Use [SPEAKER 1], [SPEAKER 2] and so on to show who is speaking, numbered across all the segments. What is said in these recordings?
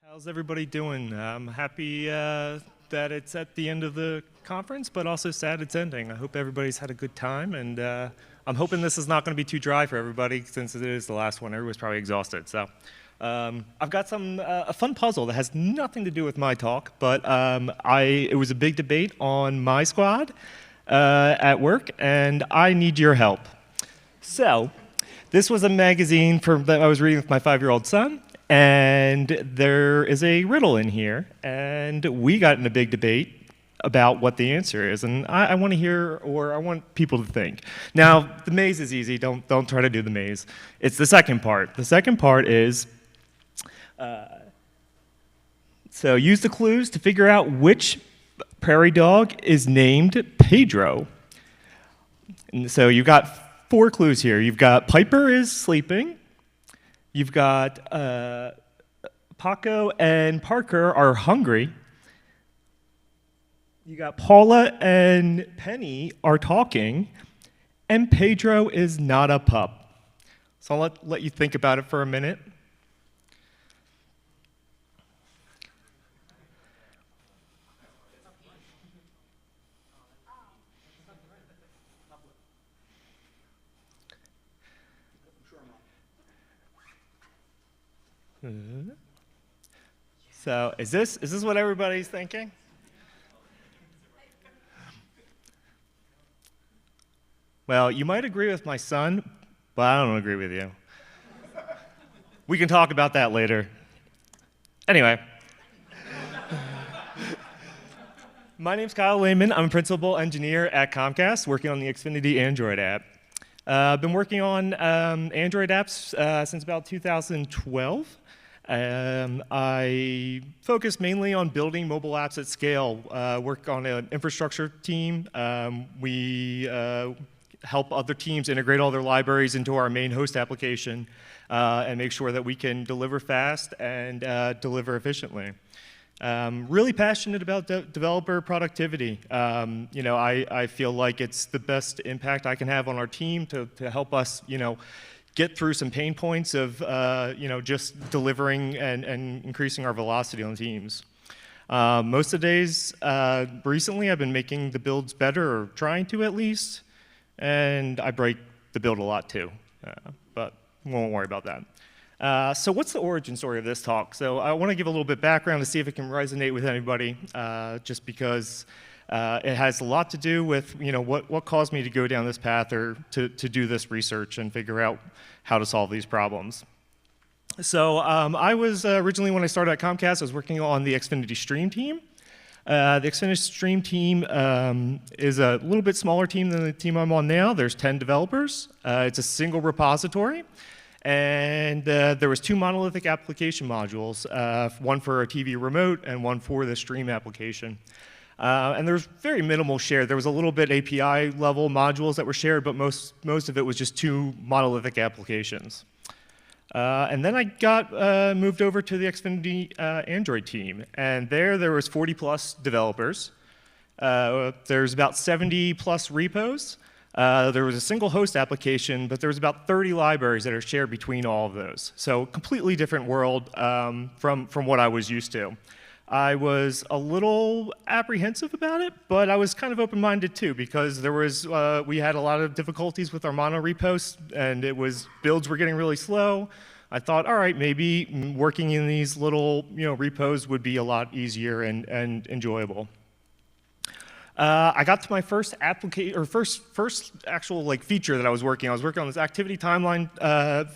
[SPEAKER 1] How's everybody doing? I'm happy that it's at the end of the conference, but also sad it's ending. I hope everybody's had a good time, and I'm hoping this is not going to be too dry for everybody since it is the last one. Everybody's probably exhausted. So I've got a fun puzzle that has nothing to do with my talk, but it was a big debate on my squad at work, and I need your help. So this was a magazine that I was reading with my 5-year-old son. And there is a riddle in here, and we got in a big debate about what the answer is. And I want to hear, or I want people to think. Now, the maze is easy. Don't try to do the maze. It's the second part. The second part is, so use the clues to figure out which prairie dog is named Pedro. And so you've got 4 clues here. You've got Piper is sleeping. You've got Paco and Parker are hungry. You got Paula and Penny are talking. And Pedro is not a pup. So I'll let you think about it for a minute. So is this what everybody's thinking? Well, you might agree with my son, but I don't agree with you. We can talk about that later. Anyway. My name's Kyle Lehman. I'm a principal engineer at Comcast, working on the Xfinity Android app. I've been working on Android apps since about 2012. I focus mainly on building mobile apps at scale, work on an infrastructure team. We help other teams integrate all their libraries into our main host application and make sure that we can deliver fast and deliver efficiently. Really passionate about developer productivity. I feel like it's the best impact I can have on our team to help us, get through some pain points of, just delivering and increasing our velocity on teams. Most of the days, recently, I've been making the builds better, or trying to at least, and I break the build a lot too, but we won't worry about that. So what's the origin story of this talk? So I want to give a little bit of background to see if it can resonate with anybody, just because it has a lot to do with what caused me to go down this path or to do this research and figure out how to solve these problems. So I was originally, when I started at Comcast, I was working on the Xfinity Stream team. The Xfinity Stream team is a little bit smaller team than the team I'm on now. There's 10 developers. It's a single repository. And there was 2 monolithic application modules, one for a TV remote and one for the stream application. And there was very minimal share. There was a little bit API level modules that were shared, but most of it was just 2 monolithic applications. And then I got moved over to the Xfinity Android team, and there was 40 plus developers. There's about 70 plus repos. There was a single host application, but there was about 30 libraries that are shared between all of those. So completely different world from what I was used to. I was a little apprehensive about it, but I was kind of open-minded too, because we had a lot of difficulties with our Monorepo, and builds were getting really slow. I thought, all right, maybe working in these little repos would be a lot easier and enjoyable. I got to my first application, or first actual feature that I was working on. I was working on this activity timeline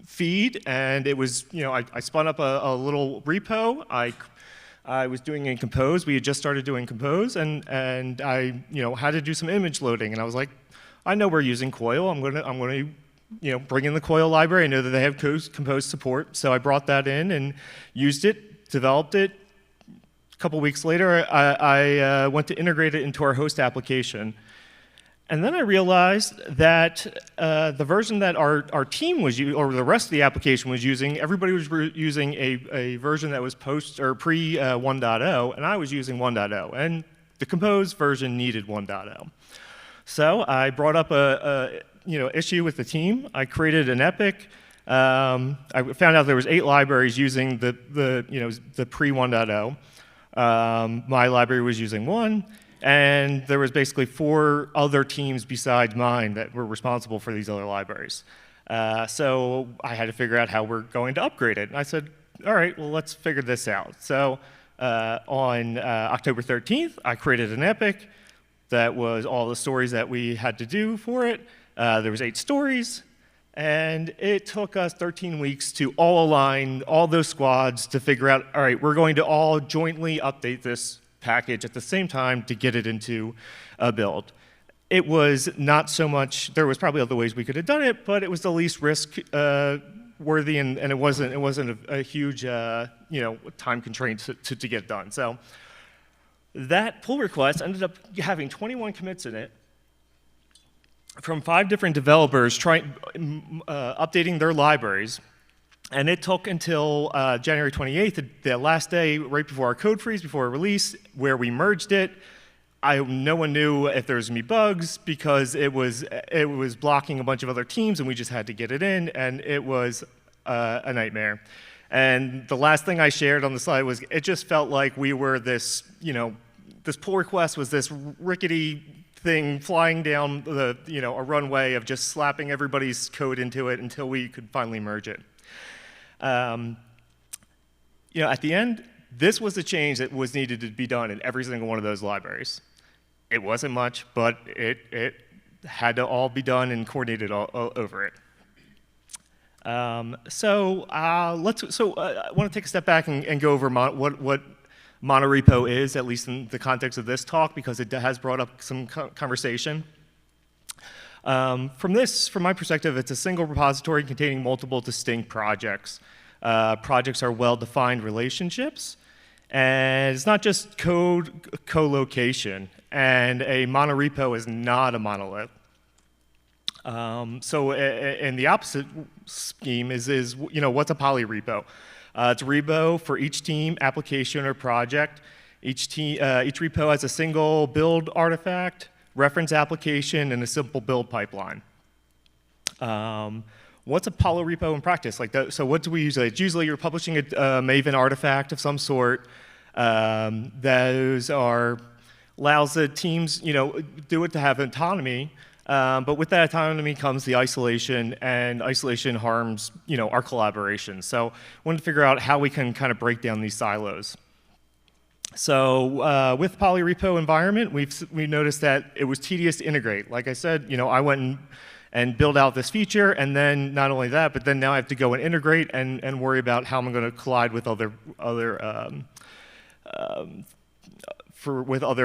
[SPEAKER 1] feed, and it was, I spun up a little repo. I was doing in Compose. We had just started doing Compose, and I had to do some image loading, and I was like, I know we're using Coil. I'm gonna bring in the Coil library. I know that they have Compose support, so I brought that in and used it, developed it. A couple weeks later, I went to integrate it into our host application. And then I realized that the version that our team was using, or the rest of the application was using, everybody was using a version that was post or pre 1.0, and I was using 1.0. And the Compose version needed 1.0. So I brought up a issue with the team. I created an epic. I found out there was 8 libraries using the pre 1.0. My library was using 1, and there was basically 4 other teams besides mine that were responsible for these other libraries. So I had to figure out how we're going to upgrade it. And I said, all right, well, let's figure this out. So on October 13th, I created an epic that was all the stories that we had to do for it. There was 8 stories, and it took us 13 weeks to all align all those squads to figure out, all right, we're going to all jointly update this package at the same time to get it into a build. It was not so much, there was probably other ways we could have done it, but it was the least risk worthy, and it wasn't a huge time constraint to get done. So that pull request ended up having 21 commits in it from 5 different developers updating their libraries. And it took until January 28th, the last day right before our code freeze, before our release, where we merged it. No one knew if there was going to be bugs because it was blocking a bunch of other teams, and we just had to get it in, and it was a nightmare. And the last thing I shared on the slide was it just felt like we were this pull request was this rickety thing flying down a runway of just slapping everybody's code into it until we could finally merge it. At the end, this was the change that was needed to be done in every single one of those libraries. It wasn't much, but it had to all be done and coordinated all over it. I want to take a step back and go over what Monorepo is, at least in the context of this talk, because it has brought up some conversation. From my perspective, it's a single repository containing multiple distinct projects. Projects are well-defined relationships, and it's not just code co-location, and a monorepo is not a monolith. And the opposite scheme is what's a polyrepo? It's a repo for each team, application, or project. Each repo has a single build artifact, reference application, and a simple build pipeline. What's a polyrepo in practice? So what do we use? It's usually you're publishing a Maven artifact of some sort. Those allows the teams, do it to have autonomy. But with that autonomy comes the isolation, and isolation harms, our collaboration. So we want to figure out how we can kind of break down these silos. So with Polyrepo environment, we noticed that it was tedious to integrate. Like I said, I went and build out this feature, and then not only that, but then now I have to go and integrate and worry about how I'm going to collide with other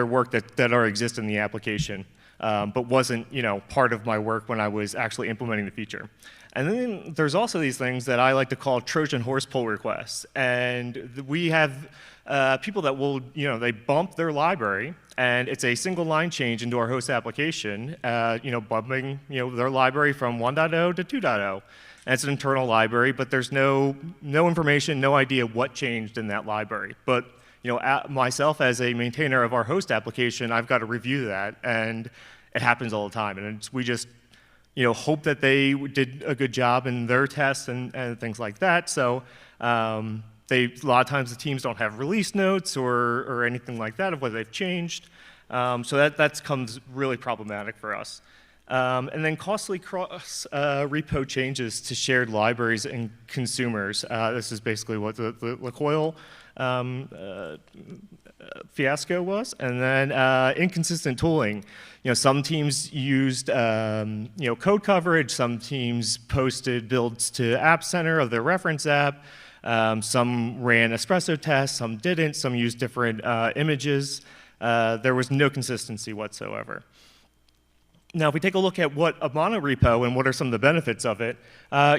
[SPEAKER 1] work that already exists in the application, but wasn't part of my work when I was actually implementing the feature. And then there's also these things that I like to call Trojan horse pull requests, and we have people that will they bump their library, and it's a single line change into our host application, bumping their library from 1.0 to 2.0. And it's an internal library, but there's no information, no idea what changed in that library. But myself as a maintainer of our host application, I've got to review that, and it happens all the time. And we just hope that they did a good job in their tests and things like that. So a lot of times the teams don't have release notes or anything like that of what they've changed. So that comes really problematic for us. And then costly cross repo changes to shared libraries and consumers. This is basically what the LaCoil fiasco was. And then inconsistent tooling. Some teams used code coverage. Some teams posted builds to App Center of their reference app. Some ran espresso tests. Some didn't. Some used different images. There was no consistency whatsoever. Now, if we take a look at what a monorepo and what are some of the benefits of it,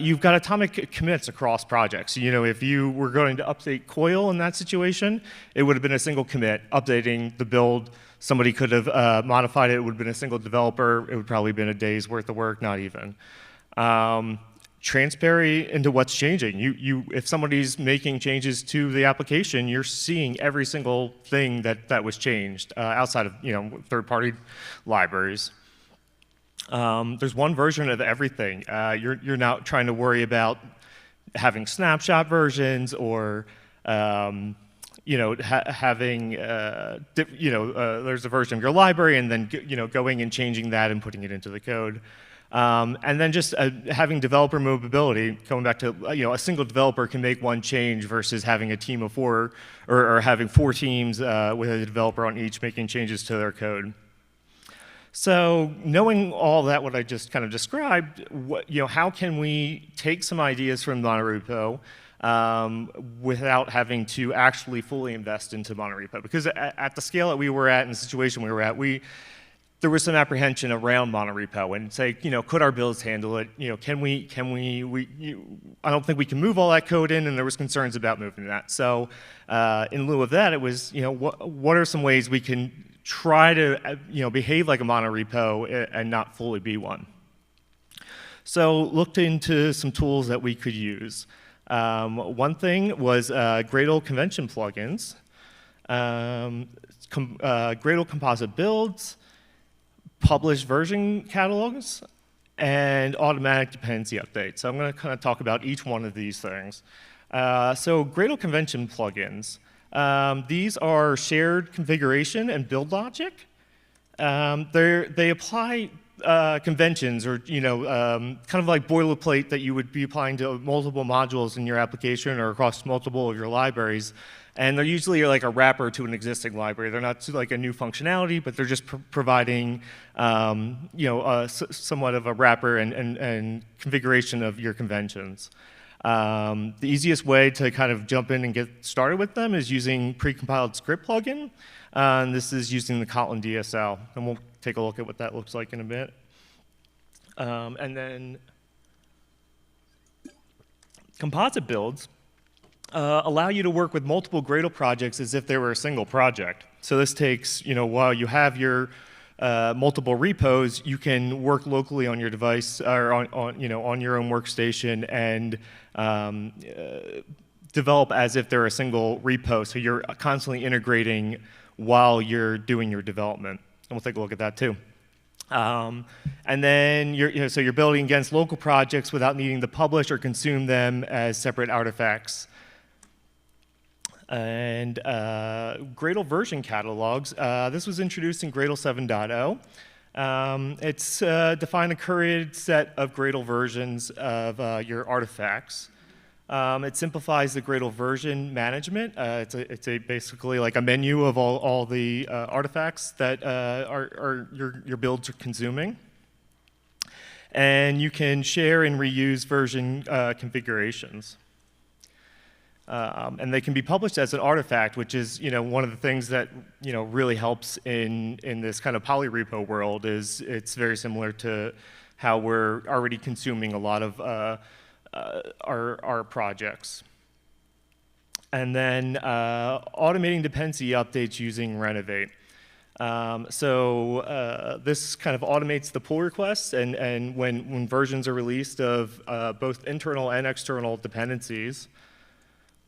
[SPEAKER 1] you've got atomic commits across projects. If you were going to update Coil in that situation, it would have been a single commit. Updating the build, somebody could have modified it. It would have been a single developer. It would probably have been a day's worth of work, not even. Transparency into what's changing. If somebody's making changes to the application, you're seeing every single thing that was changed outside of third-party libraries. There's one version of everything. You're not trying to worry about having snapshot versions or having there's a version of your library and then going and changing that and putting it into the code. And then just having developer mobility, going back to, a single developer can make one change versus having a team of 4 or having 4 teams with a developer on each making changes to their code. So knowing all that, what I just kind of described, how can we take some ideas from Monorepo without having to actually fully invest into Monorepo? Because at the scale that we were at and the situation we were at, there was some apprehension around Monorepo and say, could our builds handle it? I don't think we can move all that code in, and there was concerns about moving that. So in lieu of that, it was, what are some ways we can try to, behave like a Monorepo and not fully be one? So looked into some tools that we could use. One thing was Gradle convention plugins, Gradle composite builds, published version catalogs, and automatic dependency updates. So I'm going to kind of talk about each one of these things. So Gradle convention plugins. These are shared configuration and build logic. They apply conventions or kind of like boilerplate that you would be applying to multiple modules in your application or across multiple of your libraries. And they're usually like a wrapper to an existing library. They're not like a new functionality, but they're just providing somewhat of a wrapper and configuration of your conventions. The easiest way to kind of jump in and get started with them is using precompiled script plugin. And this is using the Kotlin DSL. And we'll take a look at what that looks like in a bit. And then composite builds allow you to work with multiple Gradle projects as if they were a single project. So this takes, while you have your multiple repos, you can work locally on your device or on your own workstation and develop as if they're a single repo. So you're constantly integrating while you're doing your development. And we'll take a look at that too. And then so you're building against local projects without needing to publish or consume them as separate artifacts. And Gradle version catalogs. This was introduced in Gradle 7.0. It's defined a curated set of Gradle versions of your artifacts. It simplifies the Gradle version management. It's basically like a menu of all the artifacts that your builds are consuming. And you can share and reuse version configurations. And they can be published as an artifact, which is one of the things that really helps in this kind of Polyrepo world. Is it's very similar to how we're already consuming a lot of our projects. And then automating dependency updates using Renovate. This kind of automates the pull requests, and when versions are released of both internal and external dependencies.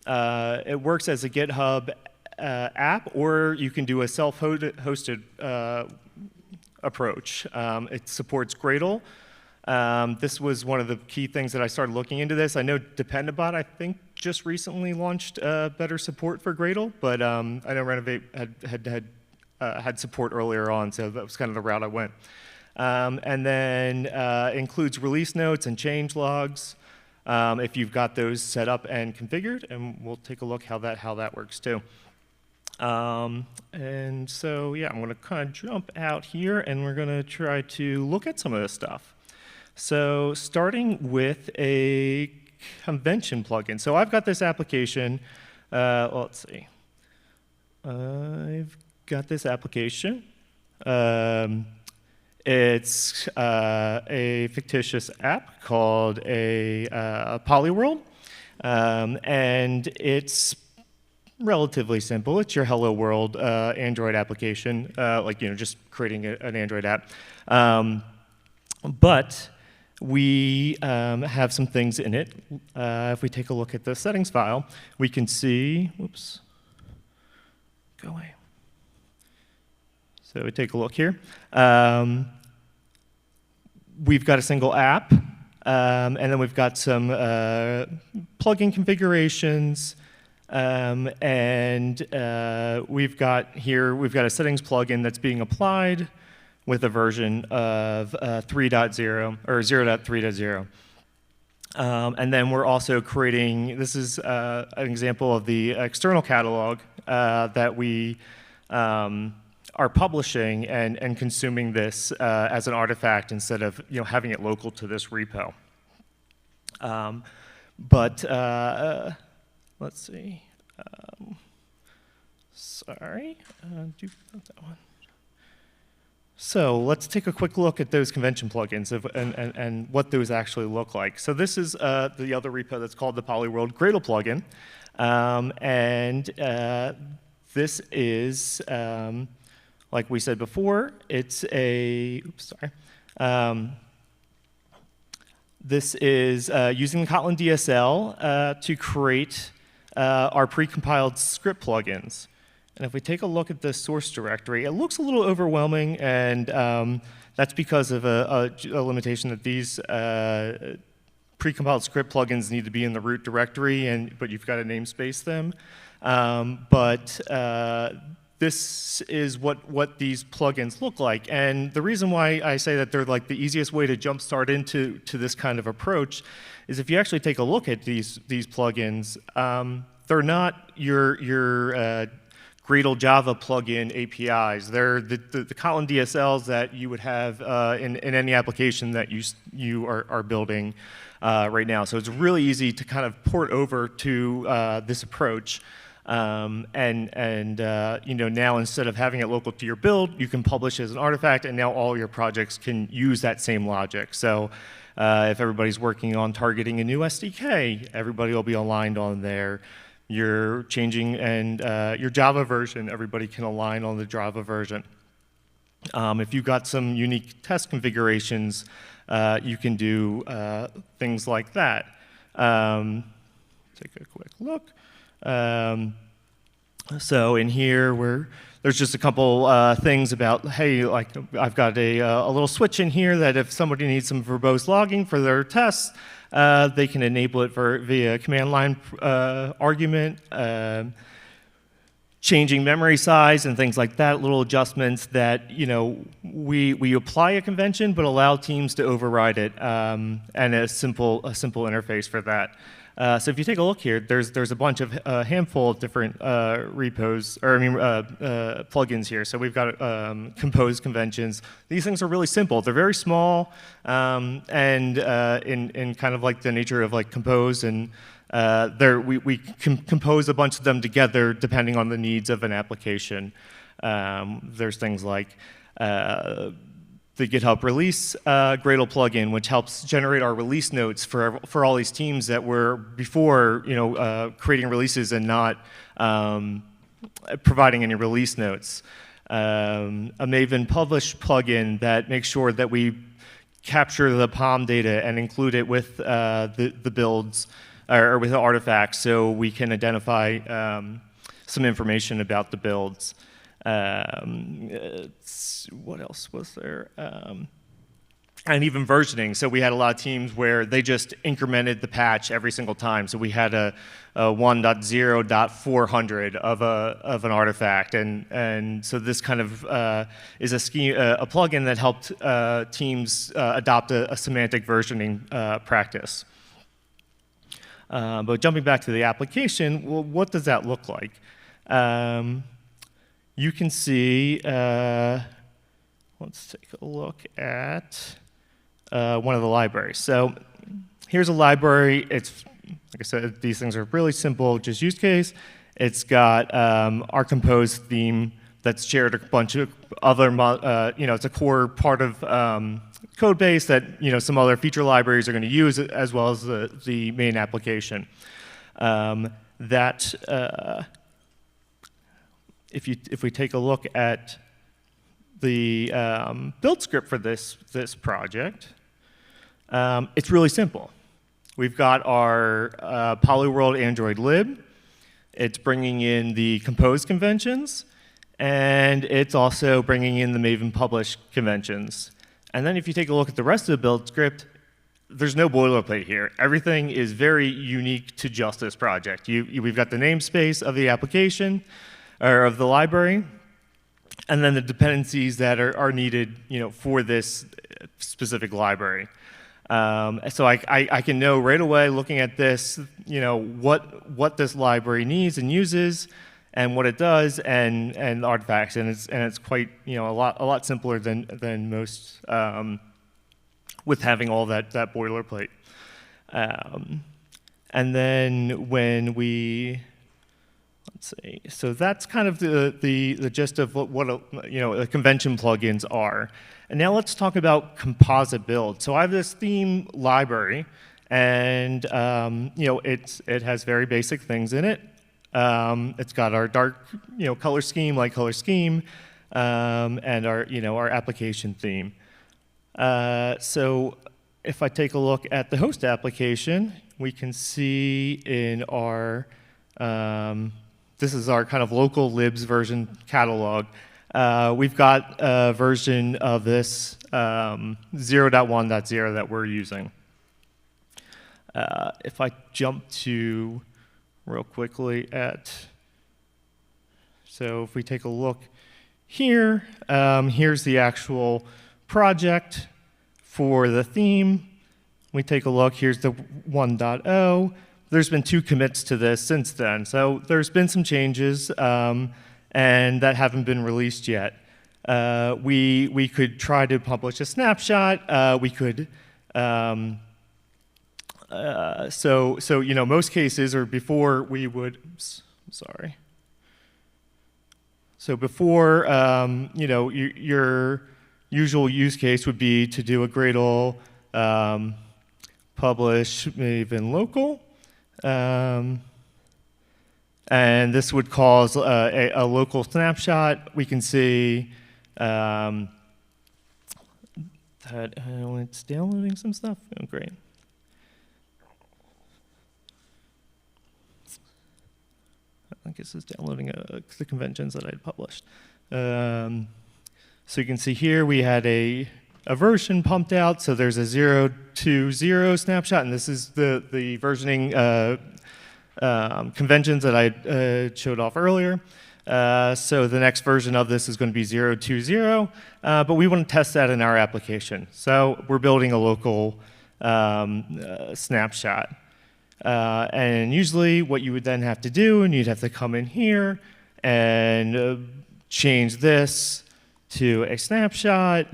[SPEAKER 1] It works as a GitHub app, or you can do a self-hosted approach. It supports Gradle. This was one of the key things that I started looking into this. I know Dependabot, I think, just recently launched better support for Gradle, but I know Renovate had support earlier on, so that was kind of the route I went. And then includes release notes and change logs. If you've got those set up and configured, and we'll take a look how that works too. And so, yeah, I'm going to kind of jump out here, and we're going to try to look at some of this stuff. So starting with a convention plugin. So I've got this application. Let's see. I've got this application. It's a fictitious app called a Polyworld, and it's relatively simple. It's your Hello World Android application, just creating an Android app. But we have some things in it. If we take a look at the settings file, we can see. Whoops. Go away. So we take a look here. we've got a single app, and then we've got some plugin configurations, and we've got a settings plugin that's being applied with a version of 3.0 or 0.3.0. And then we're also creating, this is an example of the external catalog that we are publishing and consuming this as an artifact instead of having it local to this repo. Let's see. Sorry, that one. So let's take a quick look at those convention plugins and what those actually look like. So this is the other repo that's called the Polyworld Gradle plugin. This is, like we said before, it's a, this is using the Kotlin DSL to create our precompiled script plugins. And if we take a look at the source directory, it looks a little overwhelming, and that's because of a limitation that these precompiled script plugins need to be in the root directory, but you've got to namespace them. This is what these plugins look like. And the reason why I say that they're like the easiest way to jumpstart into this kind of approach is if you actually take a look at these plugins, they're not your Gradle Java plugin APIs. They're the Kotlin DSLs that you would have in any application that you are building right now. So it's really easy to kind of port over to this approach. Now instead of having it local to your build, you can publish as an artifact, and now all your projects can use that same logic. So if everybody's working on targeting a new SDK, everybody will be aligned on there. You're changing and your Java version, everybody can align on the Java version. If you've got some unique test configurations, you can do things like that. Take a quick look. So in here, there's just a couple things about, hey, like I've got a little switch in here that if somebody needs some verbose logging for their tests, they can enable it via command line argument, changing memory size and things like that, little adjustments that we apply a convention but allow teams to override it, and a simple interface for that. So if you take a look here, there's a bunch of handful of different plugins here. So we've got compose conventions. These things are really simple. They're very small, and in kind of like the nature of like compose, and we can compose a bunch of them together depending on the needs of an application. There's things like the GitHub release Gradle plugin, which helps generate our release notes for all these teams that were before creating releases and not providing any release notes. A Maven publish plugin that makes sure that we capture the POM data and include it with the builds or with the artifacts, so we can identify some information about the builds. What else was there? And even versioning. So we had a lot of teams where they just incremented the patch every single time. So we had a 1.0.400 of an artifact, and so this kind of is a plugin that helped teams adopt a semantic versioning practice. But jumping back to the application, well, what does that look like? You can see, let's take a look at one of the libraries. So here's a library. It's, like I said, these things are really simple, just use case. It's got our compose theme that's shared a bunch of other, it's a core part of code base that some other feature libraries are going to use, as well as the main application. If we take a look at the build script for this project, it's really simple. We've got our Polyworld Android lib. It's bringing in the compose conventions, and it's also bringing in the Maven publish conventions. And then if you take a look at the rest of the build script, there's no boilerplate here. Everything is very unique to just this project. We've got the namespace of the application, or of the library, and then the dependencies that are needed, for this specific library. So I can know right away, looking at this, what this library needs and uses, and what it does, and artifacts, and it's quite, a lot simpler than most, with having all that boilerplate. And then when we, let's see, so that's kind of the gist of what the convention plugins are. And now let's talk about composite build. So I have this theme library, and it has very basic things in it. It's got our dark, color scheme, light color scheme, and our application theme. So if I take a look at the host application, we can see in our, this is our kind of local libs version catalog. We've got a version of this 0.1.0 that we're using. If I jump to real quickly so if we take a look here, here's the actual project for the theme. We take a look, here's the 1.0. There's been 2 commits to this since then, so there's been some changes, and that haven't been released yet. We could try to publish a snapshot. We could, most cases, or before we would, sorry. So before, your usual use case would be to do a Gradle, publish even local, and this would cause a local snapshot. We can see that it's downloading some stuff. Oh, great. I guess it's downloading the conventions that I had published. So you can see here we had a version pumped out. So there's a 0.2.0 snapshot, and this is the versioning conventions that I showed off earlier. So the next version of this is going to be 0.2.0, but we want to test that in our application. So we're building a local snapshot. And usually what you would then have to do, and you'd have to come in here and change this to a snapshot,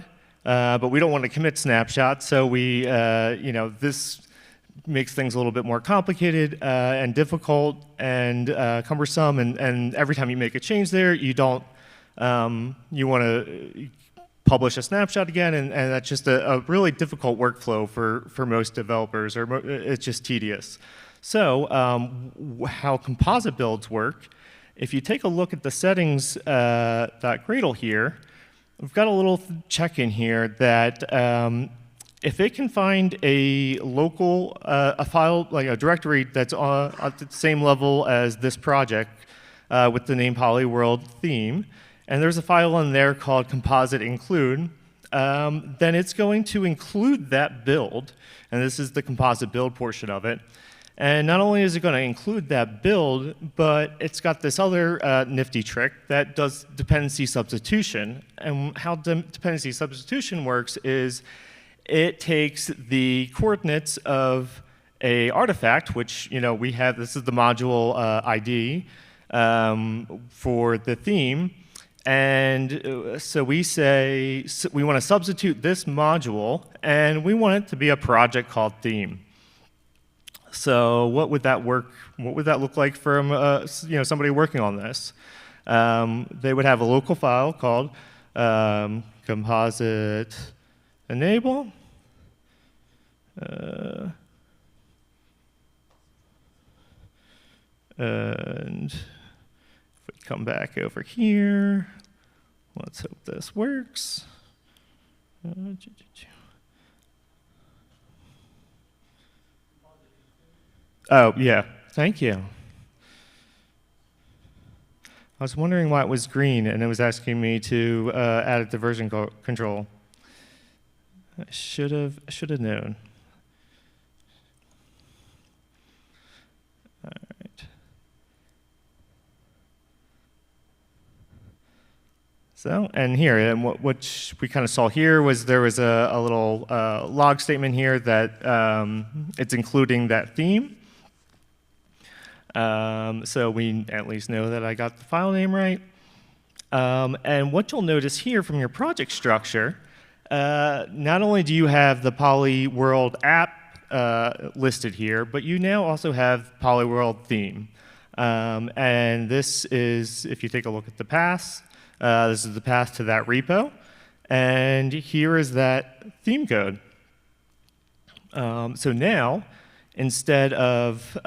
[SPEAKER 1] but we don't want to commit snapshots, so we, this makes things a little bit more complicated and difficult and cumbersome, and every time you make a change there, you don't, you want to publish a snapshot again, and that's just a really difficult workflow for most developers, or it's just tedious. So how composite builds work, if you take a look at the settings.gradle here, we've got a little check-in here that if it can find a local, a file, like a directory that's at the same level as this project with the name Polyworld theme, and there's a file in there called composite include, then it's going to include that build, and this is the composite build portion of it. And not only is it going to include that build, but it's got this other nifty trick that does dependency substitution. And how dependency substitution works is it takes the coordinates of a artifact, which we have. This is the module ID for the theme. And so we say we want to substitute this module, and we want it to be a project called theme. So what would that work? What would that look like from somebody working on this? They would have a local file called composite enable. And if we come back over here, let's hope this works. Oh, yeah, thank you. I was wondering why it was green, and it was asking me to add it to version control. I should have known. All right. So, and here, and what we kind of saw here was there was a little log statement here that it's including that theme. So we at least know that I got the file name right. And what you'll notice here from your project structure, not only do you have the Polyworld app listed here, but you now also have Polyworld theme. And this is, if you take a look at the path, this is the path to that repo. And here is that theme code. So now, instead of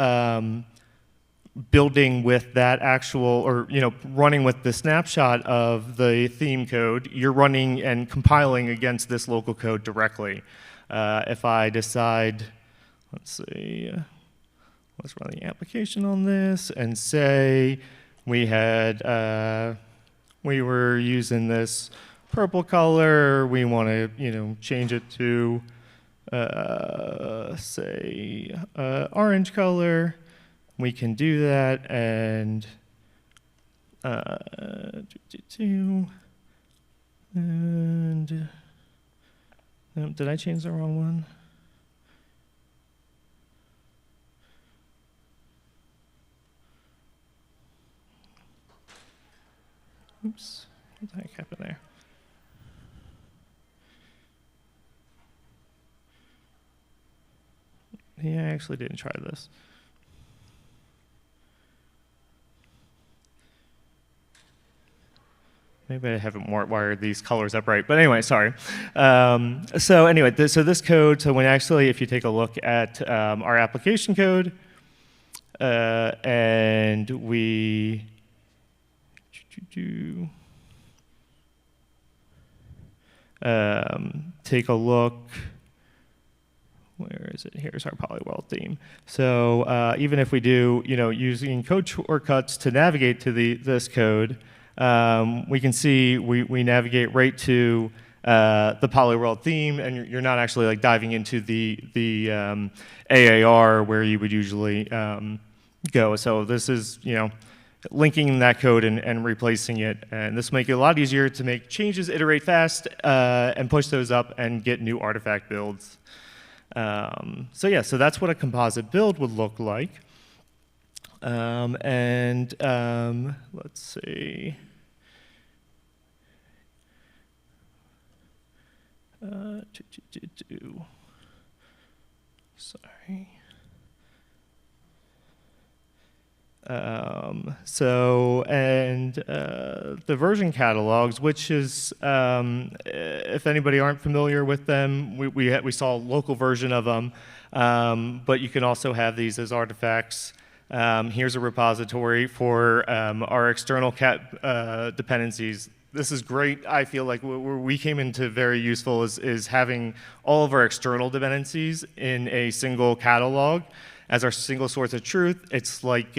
[SPEAKER 1] building with that actual, or running with the snapshot of the theme code, you're running and compiling against this local code directly. If I decide, let's see, let's run the application on this and say we had, we were using this purple color, we want to, change it to, say, orange color. We can do that, and did I change the wrong one? Oops, what the heck happened there? Yeah, I actually didn't try this. Maybe I haven't wired these colors up right, but anyway, sorry. So anyway, so this code, so when actually, if you take a look at our application code, and we take a look, where is it? Here's our Polyworld theme. So even if we do, using code shortcuts to navigate to this code, we can see we navigate right to the Polyworld theme, and you're not actually like diving into the AAR where you would usually go. So this is linking that code and replacing it, and this will make it a lot easier to make changes, iterate fast, and push those up and get new artifact builds. So yeah, so that's what a composite build would look like. Let's see. Sorry. The version catalogs, which is, if anybody aren't familiar with them, we saw a local version of them, but you can also have these as artifacts. Here's a repository for our external cat dependencies. This is great. I feel like where we came into very useful is having all of our external dependencies in a single catalog as our single source of truth. It's like,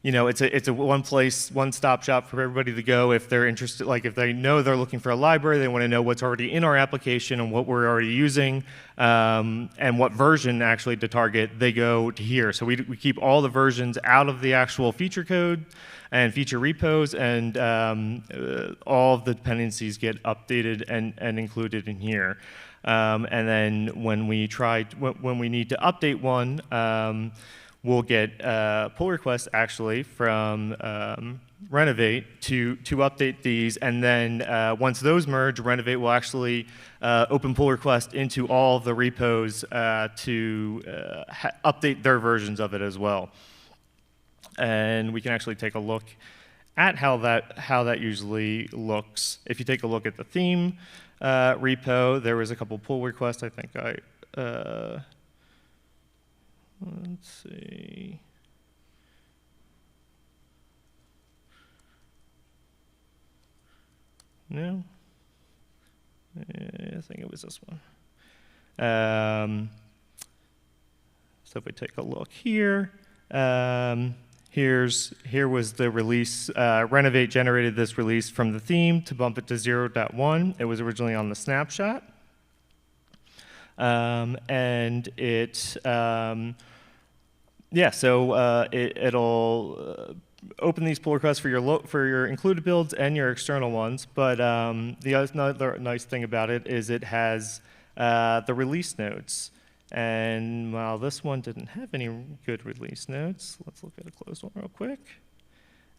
[SPEAKER 1] it's a one-stop shop for everybody to go if they're interested. Like if they know they're looking for a library, they want to know what's already in our application and what we're already using, and what version actually to target. They go to here. So we keep all the versions out of the actual feature code and feature repos, and all of the dependencies get updated and included in here. And then when we need to update one, we'll get pull requests actually from Renovate to update these, and then once those merge, Renovate will actually open pull request into all of the repos to update their versions of it as well. And we can actually take a look at how that usually looks. If you take a look at the theme repo, there was a couple pull requests. I think let's see. No? I think it was this one. So if we take a look here, here was the release. Renovate generated this release from the theme to bump it to 0.1. It was originally on the snapshot. And it'll open these pull requests for your included builds and your external ones. But the other nice thing about it is it has the release notes. And while this one didn't have any good release notes, let's look at a closed one real quick.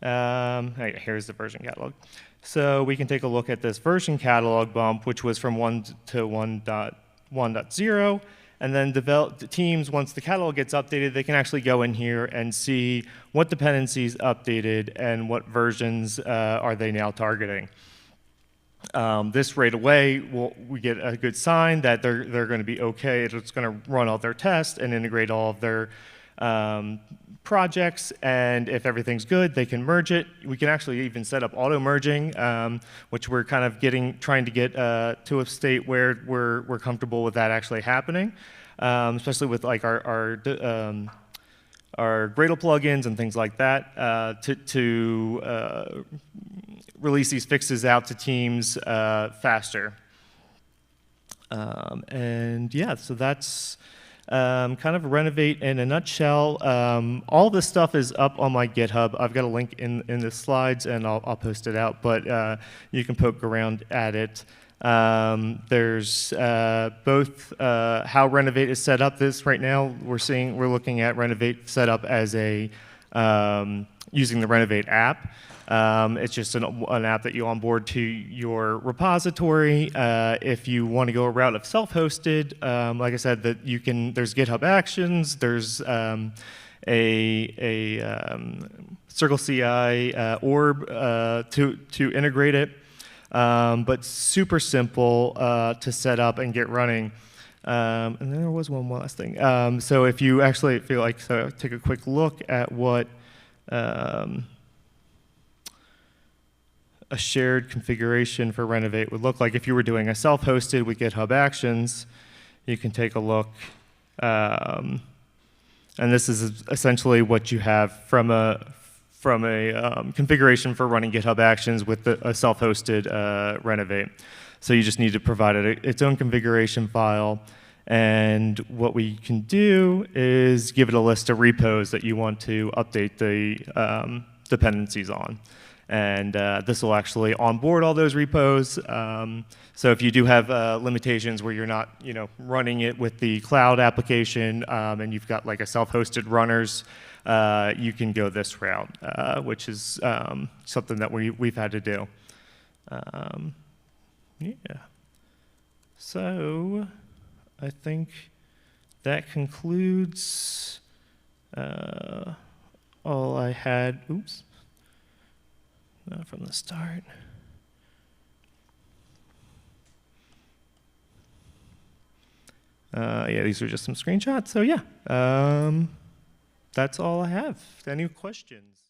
[SPEAKER 1] Here's the version catalog. So we can take a look at this version catalog bump, which was from 1 to 1.1.0. And then the teams, once the catalog gets updated, they can actually go in here and see what dependencies updated and what versions are they now targeting. This right away, we get a good sign that they're going to be okay. It's going to run all their tests and integrate all of their projects, and if everything's good, they can merge it. We can actually even set up auto merging, which we're kind of trying to get to a state where we're comfortable with that actually happening, especially with like our Gradle plugins and things like that to release these fixes out to teams faster. And yeah, so that's kind of Renovate in a nutshell. All this stuff is up on my GitHub. I've got a link in the slides, and I'll post it out, but you can poke around at it. There's both how Renovate is set up. Right now we're looking at Renovate set up as a using the Renovate app. It's just an app that you onboard to your repository. If you want to go a route of self-hosted, like I said, that you can. There's GitHub Actions. There's a Circle CI orb to integrate it, but super simple to set up and get running. And then there was one last thing. So if you actually feel like take a quick look at what a shared configuration for Renovate would look like. If you were doing a self-hosted with GitHub Actions, you can take a look. And this is essentially what you have from a configuration for running GitHub Actions with a self-hosted Renovate. So you just need to provide it its own configuration file. And what we can do is give it a list of repos that you want to update the dependencies on. And this will actually onboard all those repos. So if you do have limitations where you're not, running it with the cloud application, and you've got like a self-hosted runners, you can go this route, which is something that we've had to do. Yeah. So I think that concludes all I had. Oops. From the start. Yeah, these are just some screenshots. So yeah, that's all I have. Any questions?